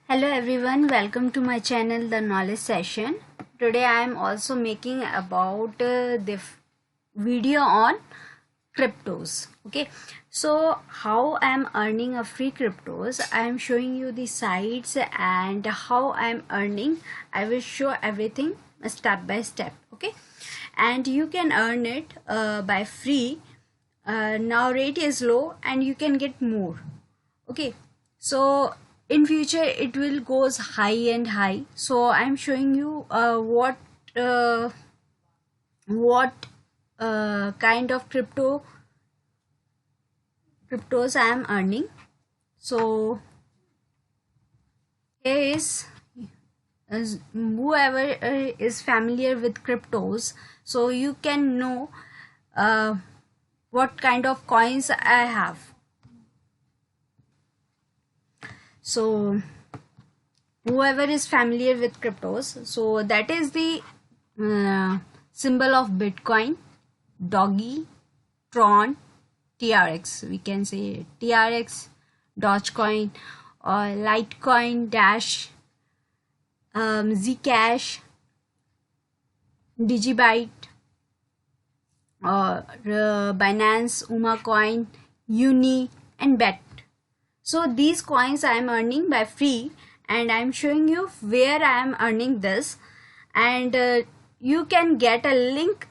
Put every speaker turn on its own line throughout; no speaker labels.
Hello everyone, welcome to my channel The Knowledge Session. Today I am also making about the video on cryptos. Okay, so how I am earning a free cryptos, I am showing you the sites and how I am earning. I will show everything step by step. Okay, and you can earn it by free. Now rate is low and you can get more. Okay, so in future it will goes high and high, so I'm showing you uh, what kind of cryptos I am earning. So here is whoever is familiar with cryptos, so you can know uh, what kind of coins I have. So whoever is familiar with cryptos, so that is the symbol of Bitcoin, Doggy, Tron, TRX. We can say TRX, Dogecoin, or Litecoin, Dash, Zcash, Digibyte, or Binance, UmaCoin, Uni, and Bet. So these coins I am earning by free, and I am showing you where I am earning this, and you can get a link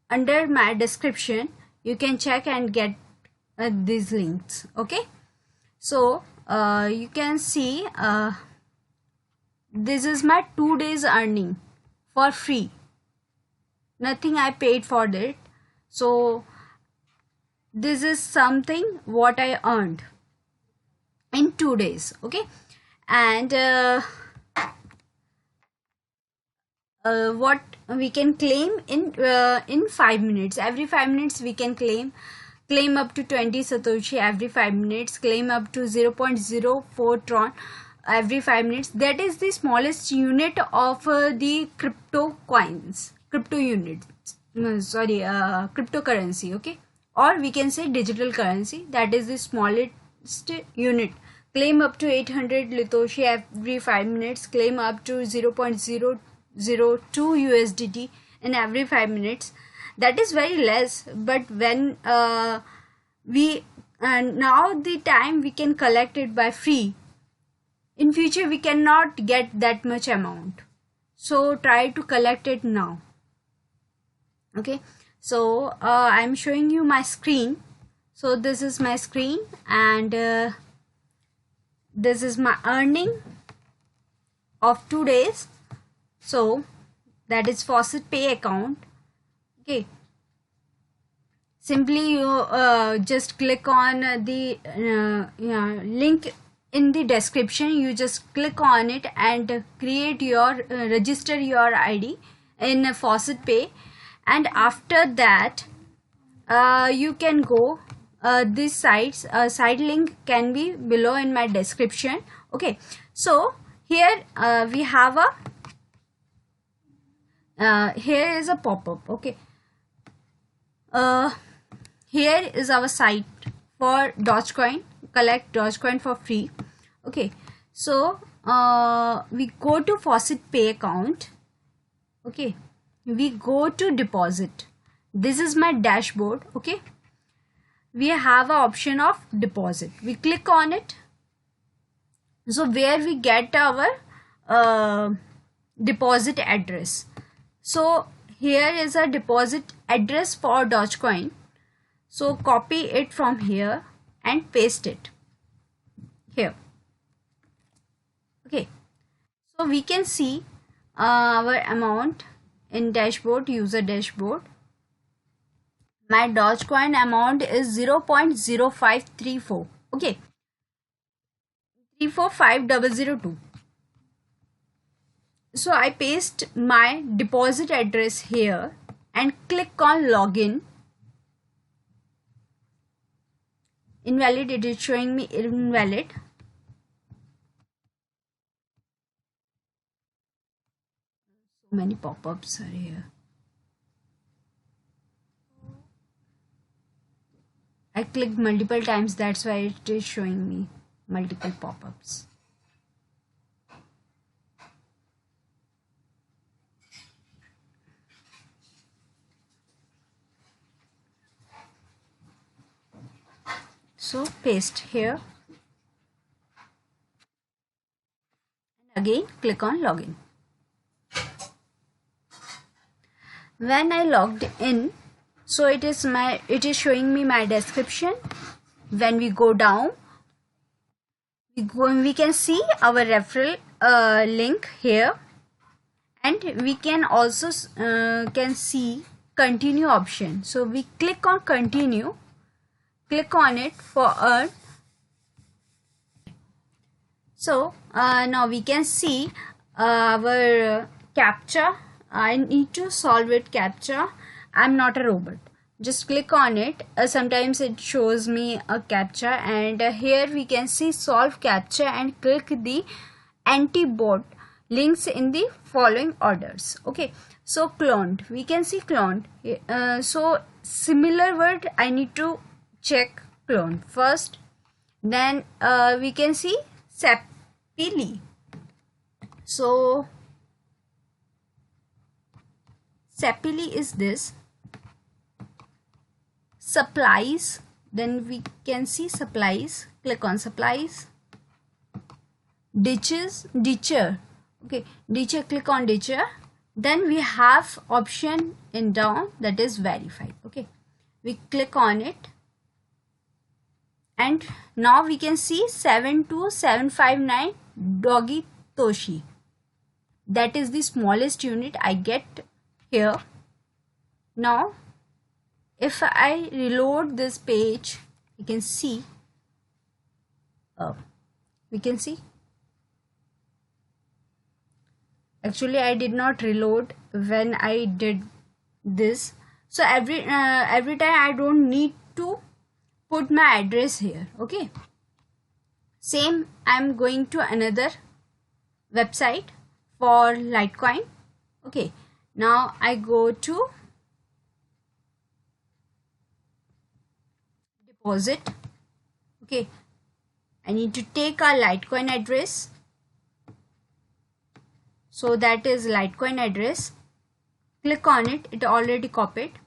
under my description. You can check and get these links. Okay, so you can see this is my 2 days earning for free. Nothing I paid for it. So this is something what I earned in 2 days. Okay, and what we can claim in 5 minutes. Every 5 minutes we can claim up to 20 satoshi every 5 minutes, claim up to 0.04 tron every 5 minutes. That is the smallest unit of the crypto units, cryptocurrency. Okay, or we can say digital currency. That is the smallest unit. Claim up to 800 Litoshi every 5 minutes, claim up to 0.002 USDT in every 5 minutes. That is very less, but when now the time we can collect it by free. In future we cannot get that much amount, so try to collect it now. Okay, so I'm showing you my screen. So this is my screen, and this is my earning of 2 days. So that is Faucet Pay account. Okay, simply you just click on the link in the description. You just click on it and create your register your ID in Faucet Pay, and after that you can go these sites. Site link can be below in my description. Okay, so here we have a here is a pop-up. Okay, here is our site for Dogecoin. Collect Dogecoin for free. Okay, so we go to Faucet Pay account. Okay, we go to deposit. This is my dashboard. Okay, we have an option of deposit. We click on it. So where we get our deposit address. So here is a deposit address for Dogecoin. So copy it from here and paste it here. Okay, so we can see our amount in dashboard, user dashboard. My Dogecoin amount is 0.0534. Okay, 345002. So I paste my deposit address here and click on login. Invalid, it is showing me invalid. So many pop-ups are here. I clicked multiple times, that's why it is showing me multiple pop-ups. So paste here, and again click on login. When I logged in, so it is showing me my description. When we go down, we can see our referral link here, and we can also can see continue option. So we click on continue, click on it for earn. So now we can see our captcha. I need to solve it captcha. I'm not a robot. Just click on it. Sometimes it shows me a captcha, and here we can see solve captcha and click the anti-bot links in the following orders. Okay, so cloned, we can see cloned. So similar word I need to check cloned first. Then we can see Sapili. So Sapili is this. Supplies, then we can see supplies, click on supplies. Ditcher, okay, ditcher, click on ditcher. Then we have option in down, that is verify. Okay, we click on it, and now we can see 72759 doggy toshi. That is the smallest unit I get here. Now if I reload this page, we can see actually I did not reload when I did this. So every time I don't need to put my address here. Okay, same, I'm going to another website for Litecoin. Okay, now I go to deposit. Okay, I need to take our Litecoin address. So that is Litecoin address. Click on it, it already copied.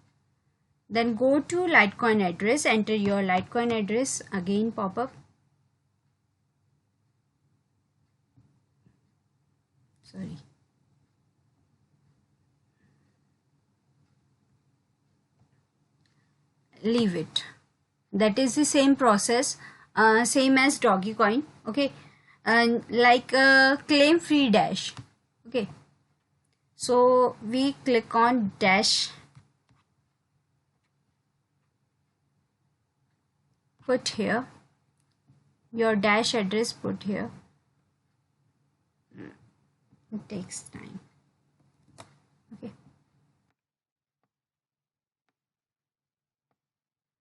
Then go to Litecoin address, enter your Litecoin address, again pop up. Sorry. Leave it. That is the same process, same as Dogecoin. Okay, and like claim free dash. Okay, so we click on dash, put here your dash address, put here. It takes time. Okay,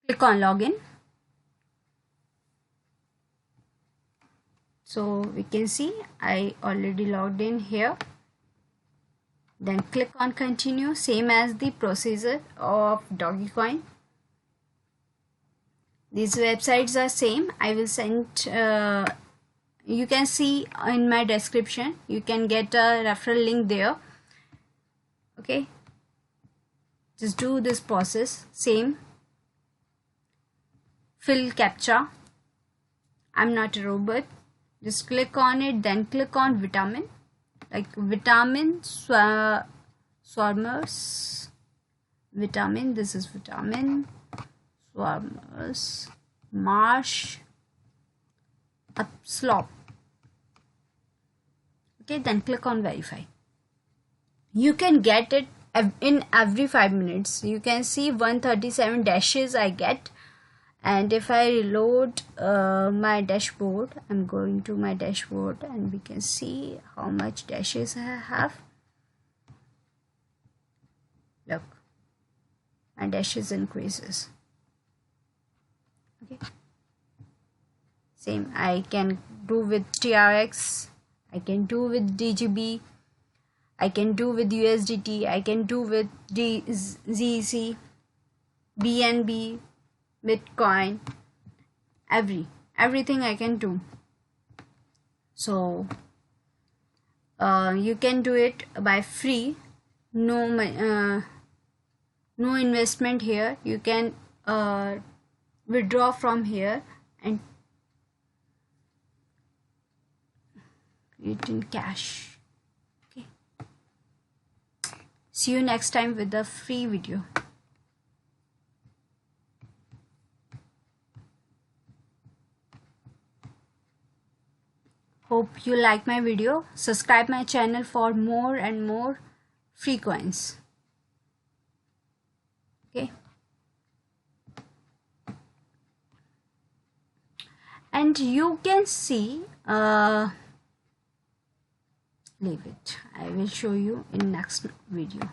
click on login. So we can see I already logged in here. Then click on continue, same as the procedure of Dogecoin. These websites are same. I will send, you can see in my description, you can get a referral link there. Okay, just do this process, same. Fill captcha. I'm not a robot. Just click on it, then click on vitamin, like vitamin swarmers, vitamin, this is vitamin swarmers, marsh up slop. Okay, then click on verify. You can get it in every 5 minutes. You can see 137 dashes I get. And if I reload my dashboard, I'm going to my dashboard, and we can see how much dashes I have. Look, my dashes increases. Okay, same I can do with TRX, I can do with DGB, I can do with USDT, I can do with ZC, BNB, Bitcoin, everything I can do. So you can do it by free, no investment here. You can withdraw from here and create in cash. Okay, see you next time with a free video. Hope you like my video. Subscribe my channel for more and more free coins. Okay, and you can see leave it. I will show you in next video.